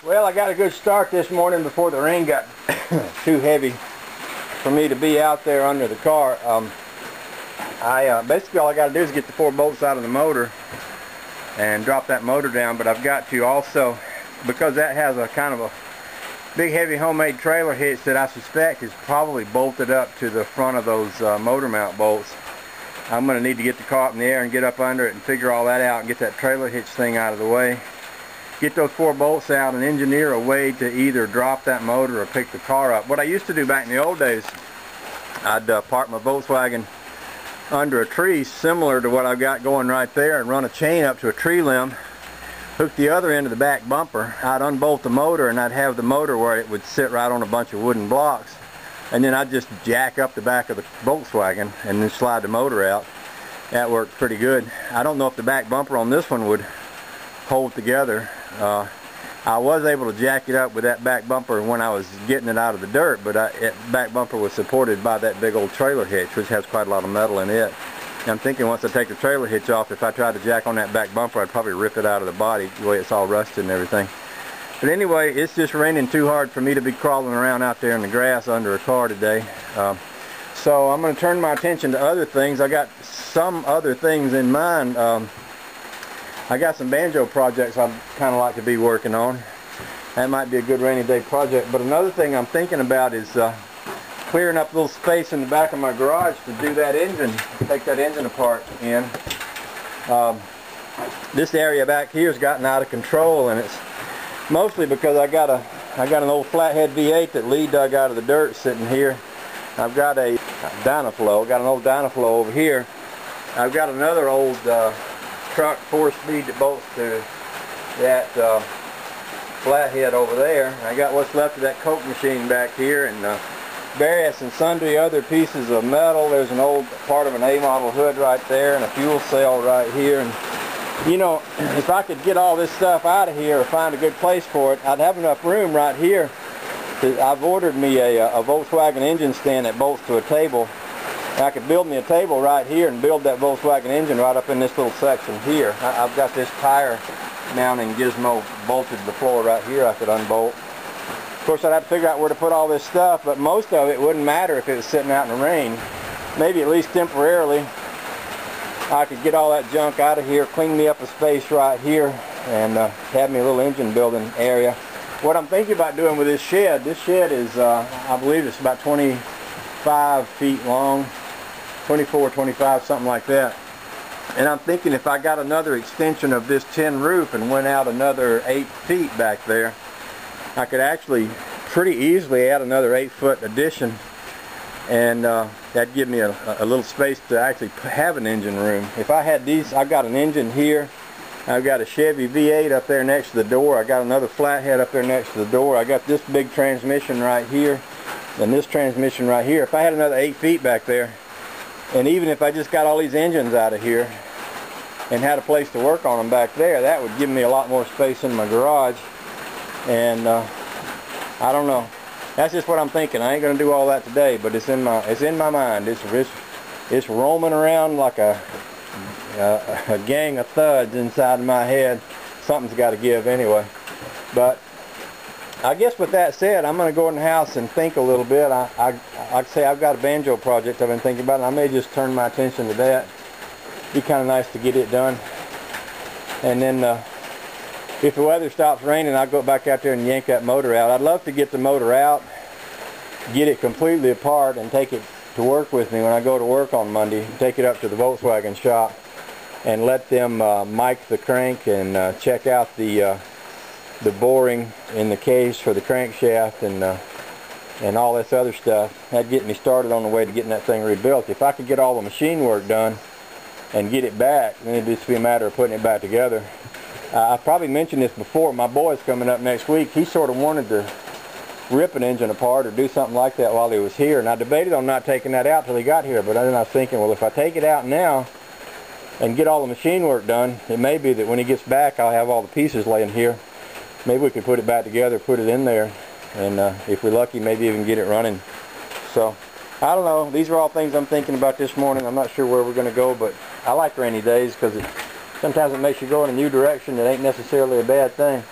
Well, I got a good start this morning before the rain got too heavy for me to be out there under the car. Basically all I got to do is get the 4 bolts out of the motor and drop that motor down, but I've got to also, because that has a kind of a big heavy homemade trailer hitch that I suspect is probably bolted up to the front of those motor mount bolts. I'm going to need to get the car up in the air and get up under it and figure all that out and get that trailer hitch thing out of the way. Get those 4 bolts out and engineer a way to either drop that motor or pick the car up. What I used to do back in the old days, I'd park my Volkswagen under a tree similar to what I've got going right there and run a chain up to a tree limb, hook the other end of the back bumper. I'd unbolt the motor and I'd have the motor where it would sit right on a bunch of wooden blocks, and then I'd just jack up the back of the Volkswagen and then slide the motor out. That worked pretty good. I don't know if the back bumper on this one would hold together. I was able to jack it up with that back bumper when I was getting it out of the dirt, but that back bumper was supported by that big old trailer hitch, which has quite a lot of metal in it. And I'm thinking once I take the trailer hitch off, if I tried to jack on that back bumper, I'd probably rip it out of the body, the way it's all rusted and everything. But anyway, it's just raining too hard for me to be crawling around out there in the grass under a car today. So I'm going to turn my attention to other things. I got some other things in mind. I got some banjo projects I'd kind of like to be working on. That might be a good rainy day project. But another thing I'm thinking about is clearing up a little space in the back of my garage to do that engine, take that engine apart in. This area back here has gotten out of control, and it's mostly because I got an old flathead V8 that Lee dug out of the dirt sitting here. I've got a Dynaflow, got an old Dynaflow over here. I've got another old truck 4-speed that bolts to that flathead over there. I got what's left of that Coke machine back here, and various and sundry other pieces of metal. There's an old part of an A model hood right there, and a fuel cell right here. And you know, if I could get all this stuff out of here or find a good place for it, I'd have enough room right here. I've ordered me a Volkswagen engine stand that bolts to a table. I could build me a table right here and build that Volkswagen engine right up in this little section here. I've got this tire mounting gizmo bolted to the floor right here I could unbolt. Of course, I'd have to figure out where to put all this stuff, but most of it wouldn't matter if it was sitting out in the rain. Maybe at least temporarily I could get all that junk out of here, clean me up a space right here, and have me a little engine building area. What I'm thinking about doing with this shed is, I believe it's about 25 feet long. 24, 25, something like that. And I'm thinking if I got another extension of this tin roof and went out another 8 feet back there, I could actually pretty easily add another 8-foot addition, and that'd give me a little space to actually have an engine room. If I had these, I've got an engine here, I've got a Chevy V8 up there next to the door, I got another flathead up there next to the door, I got this big transmission right here, and this transmission right here. If I had another 8 feet back there, and even if I just got all these engines out of here and had a place to work on them back there, that would give me a lot more space in my garage. And I don't know. That's just what I'm thinking. I ain't gonna do all that today, but it's in my mind. It's roaming around like a gang of thuds inside my head. Something's got to give anyway. But I guess with that said, I'm going to go in the house and think a little bit. Like I say, I've got a banjo project I've been thinking about, and I may just turn my attention to that. Be kind of nice to get it done. And then if the weather stops raining, I'll go back out there and yank that motor out. I'd love to get the motor out, get it completely apart, and take it to work with me when I go to work on Monday. Take it up to the Volkswagen shop and let them mic the crank and check out the boring in the case for the crankshaft and all this other stuff. That'd get me started on the way to getting that thing rebuilt. If I could get all the machine work done and get it back, then it'd just be a matter of putting it back together. I probably mentioned this before. My boy's coming up next week. He sort of wanted to rip an engine apart or do something like that while he was here, and I debated on not taking that out till he got here, but then I was thinking, well, if I take it out now and get all the machine work done, it may be that when he gets back I'll have all the pieces laying here. Maybe we could put it back together, put it in there, and if we're lucky, maybe even get it running. So, I don't know. These are all things I'm thinking about this morning. I'm not sure where we're going to go, but I like rainy days because sometimes it makes you go in a new direction that ain't necessarily a bad thing.